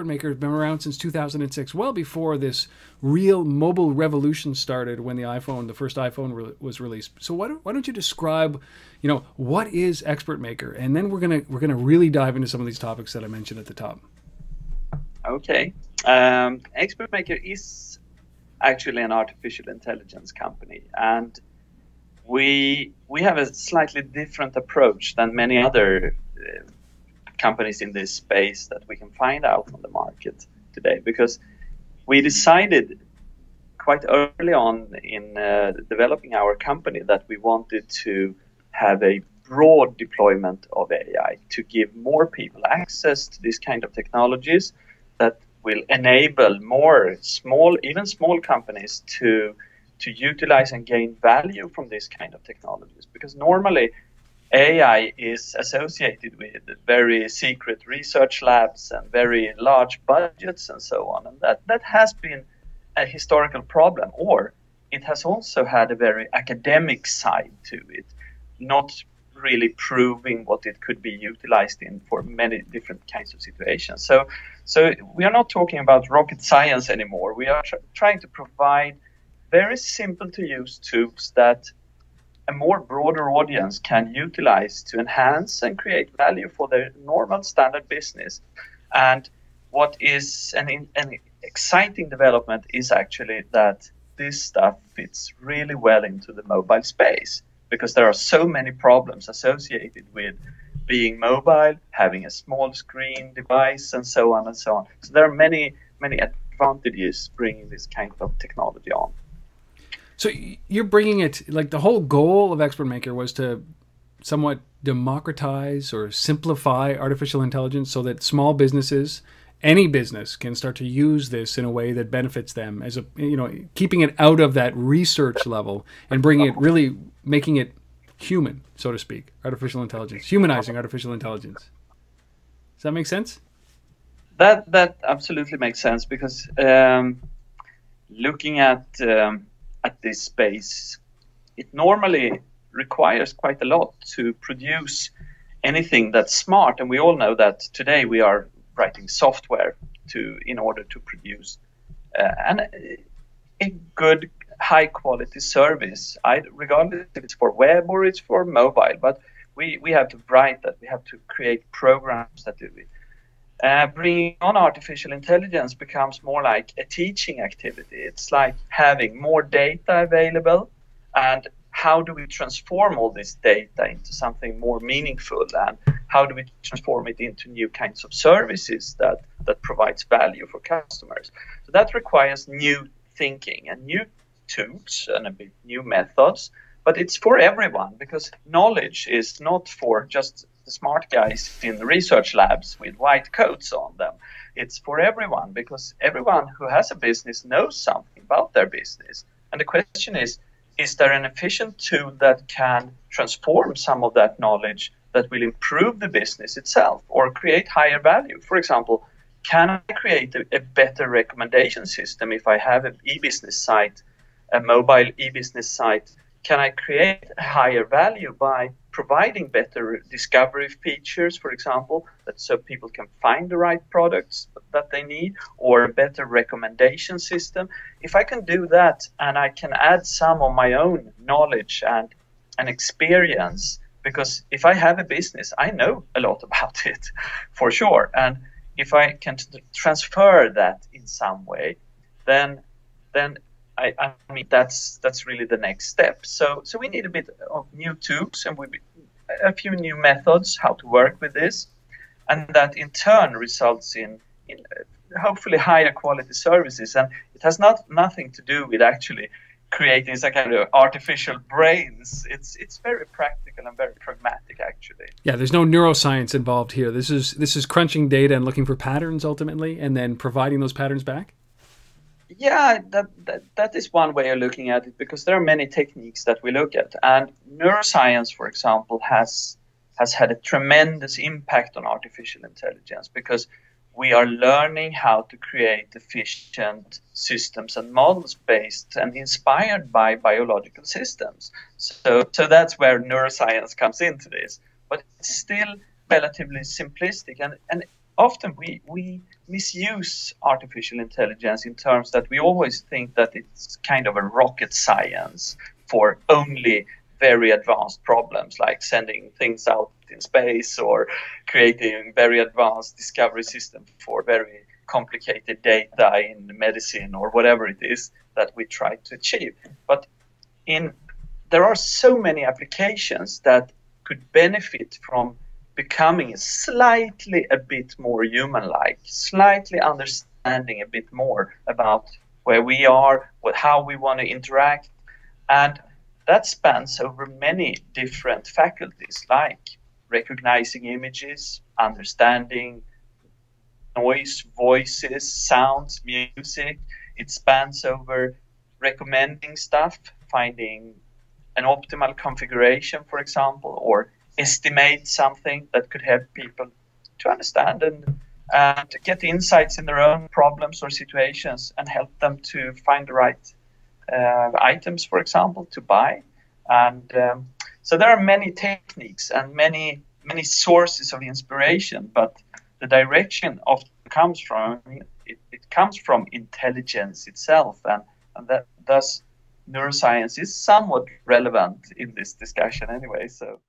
ExpertMaker has been around since 2006, well before this real mobile revolution started when the first iPhone was released. So why don't you describe, what is ExpertMaker, and then we're gonna really dive into some of these topics that I mentioned at the top. Okay, ExpertMaker is actually an artificial intelligence company, and we have a slightly different approach than many other companies in this space that we can find out on the market today, because we decided quite early on in developing our company that we wanted to have a broad deployment of AI to give more people access to this kind of technologies that will enable more even small companies to utilize and gain value from this kind of technologies. Because normally AI is associated with very secret research labs and very large budgets and so on. And that has been a historical problem, or it has also had a very academic side to it, not really proving what it could be utilized in for many different kinds of situations. So we are not talking about rocket science anymore. We are trying to provide very simple to use tools that a more broader audience can utilize to enhance and create value for their normal standard business. And what is an exciting development is actually that this stuff fits really well into the mobile space, because there are so many problems associated with being mobile, having a small screen device, and so on and so on. So there are many advantages bringing this kind of technology on. So you're bringing it, like the whole goal of ExpertMaker was to somewhat democratize or simplify artificial intelligence so that small businesses, any business, can start to use this in a way that benefits them, as keeping it out of that research level and bringing it, really making it human, so to speak, artificial intelligence, humanizing artificial intelligence. Does that make sense? That absolutely makes sense, because looking at this space, it normally requires quite a lot to produce anything that's smart, and we all know that today we are writing software in order to produce a good high quality service, regardless if it's for web or it's for mobile. But we have to write that, we have to create programs that do it. Bringing on artificial intelligence becomes more like a teaching activity. It's like having more data available, and how do we transform all this data into something more meaningful, and how do we transform it into new kinds of services that provides value for customers. So that requires new thinking and new tools and a bit new methods, but it's for everyone, because knowledge is not for just the smart guys in the research labs with white coats on them. It's for everyone, because everyone who has a business knows something about their business. And the question is there an efficient tool that can transform some of that knowledge that will improve the business itself or create higher value? For example, can I create a better recommendation system if I have an e-business site, a mobile e-business site? Can I create a higher value by providing better discovery features, for example, so people can find the right products that they need, or a better recommendation system? If I can do that, and I can add some of my own knowledge and experience, because if I have a business, I know a lot about it for sure. And if I can transfer that in some way, then I mean that's really the next step. So we need a bit of new tools and a few new methods how to work with this, and that in turn results in hopefully higher quality services. And it has nothing to do with actually creating some kind of artificial brains. It's very practical and very pragmatic, actually. Yeah, there's no neuroscience involved here. This is crunching data and looking for patterns ultimately, and then providing those patterns back. Yeah, that is one way of looking at it, because there are many techniques that we look at. And neuroscience, for example, has had a tremendous impact on artificial intelligence, because we are learning how to create efficient systems and models based and inspired by biological systems. So that's where neuroscience comes into this. But it's still relatively simplistic. And often we misuse artificial intelligence in terms that we always think that it's kind of a rocket science for only very advanced problems, like sending things out in space or creating very advanced discovery system for very complicated data in medicine or whatever it is that we try to achieve. But there are so many applications that could benefit from becoming slightly a bit more human-like, slightly understanding a bit more about where we are, how we want to interact. And that spans over many different faculties, like recognizing images, understanding noise, voices, sounds, music. It spans over recommending stuff, finding an optimal configuration, for example, or estimate something that could help people to understand and to get insights in their own problems or situations and help them to find the right items, for example, to buy. And so there are many techniques and many sources of inspiration, but the direction often comes from it comes from intelligence itself, and that thus neuroscience is somewhat relevant in this discussion anyway. So